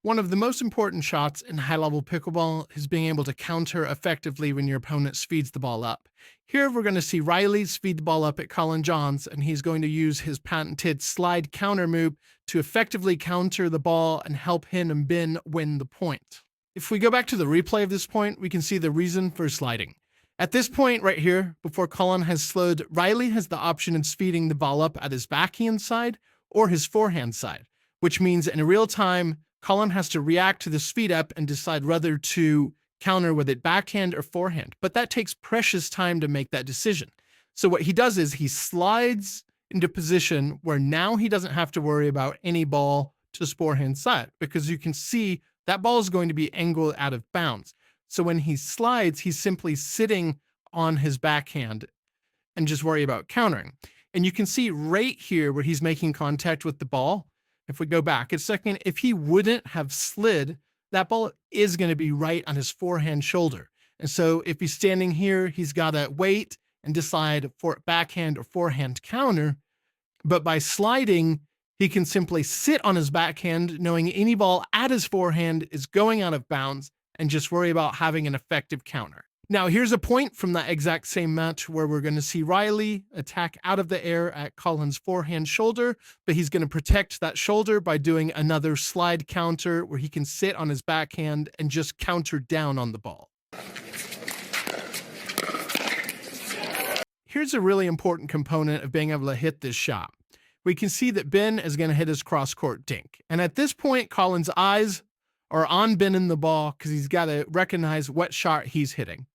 One of the most important shots in high-level pickleball is being able to counter effectively when your opponent speeds the ball up. Here we're going to see Riley speed the ball up at Collin Johns, and he's going to use his patented slide counter move to effectively counter the ball and help him and Ben win the point. If we go back to the replay of this point, we can see the reason for sliding. At this point right here, before Collin has slowed, Riley has the option of speeding the ball up at his backhand side or his forehand side, which means in real time, Collin has to react to the speed up and decide whether to counter with it backhand or forehand. But that takes precious time to make that decision. So what he does is he slides into position where now he doesn't have to worry about any ball to his forehand side, because you can see that ball is going to be angled out of bounds. So when he slides, he's simply sitting on his backhand and just worry about countering. And you can see right here where he's making contact with the ball. If we go back a second, if he wouldn't have slid, that ball is going to be right on his forehand shoulder. And so if he's standing here, he's got to wait and decide for backhand or forehand counter. But by sliding, he can simply sit on his backhand, knowing any ball at his forehand is going out of bounds, and just worry about having an effective counter. Now, here's a point from that exact same match where we're going to see Riley attack out of the air at Collin's forehand shoulder, but he's going to protect that shoulder by doing another slide counter where he can sit on his backhand and just counter down on the ball. Here's a really important component of being able to hit this shot. We can see that Ben is going to hit his cross-court dink. And at this point, Collin's eyes are on Ben in the ball because he's got to recognize what shot he's hitting.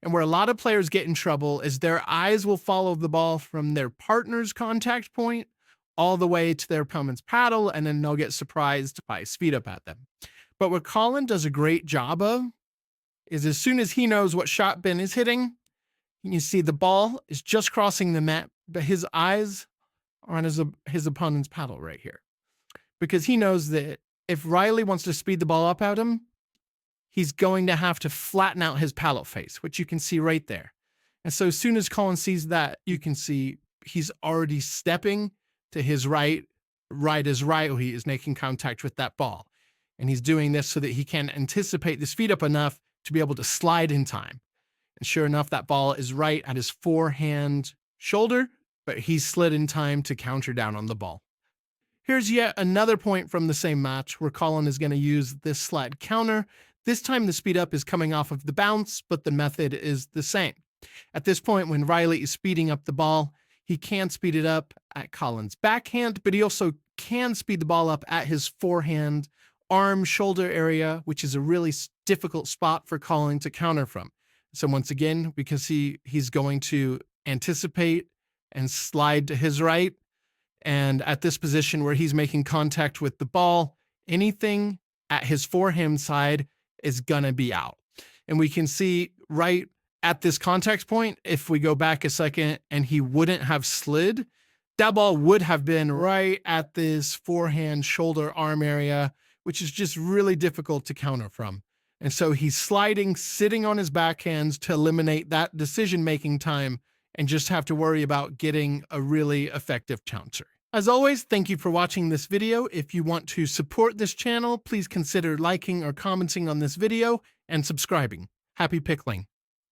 And where a lot of players get in trouble is their eyes will follow the ball from their partner's contact point all the way to their opponent's paddle, and then they'll get surprised by speed up at them. But what Collin does a great job of is as soon as he knows what shot Ben is hitting, you see the ball is just crossing the mat, but his eyes are on his opponent's paddle right here. Because he knows that if Riley wants to speed the ball up at him, he's going to have to flatten out his paddle face, which you can see right there. And so as soon as Collin sees that, you can see he's already stepping to his right. Right is right, he is making contact with that ball. And he's doing this so that he can anticipate the speed up enough to be able to slide in time. And sure enough, that ball is right at his forehand shoulder, but he slid in time to counter down on the ball. Here's yet another point from the same match where Collin is going to use this slide counter. This time the speed up is coming off of the bounce, but the method is the same. At this point, when Riley is speeding up the ball, he can speed it up at Collin's backhand, but he also can speed the ball up at his forehand arm shoulder area, which is a really difficult spot for Collin to counter from. So once again, because he's going to anticipate and slide to his right, and at this position where he's making contact with the ball, anything at his forehand side is going to be out. And we can see right at this contact point, if we go back a second and he wouldn't have slid, that ball would have been right at this forehand shoulder arm area, which is just really difficult to counter from. And so he's sliding, sitting on his backhands to eliminate that decision-making time and just have to worry about getting a really effective counter. As always, thank you for watching this video. If you want to support this channel, please consider liking or commenting on this video and subscribing. Happy pickling.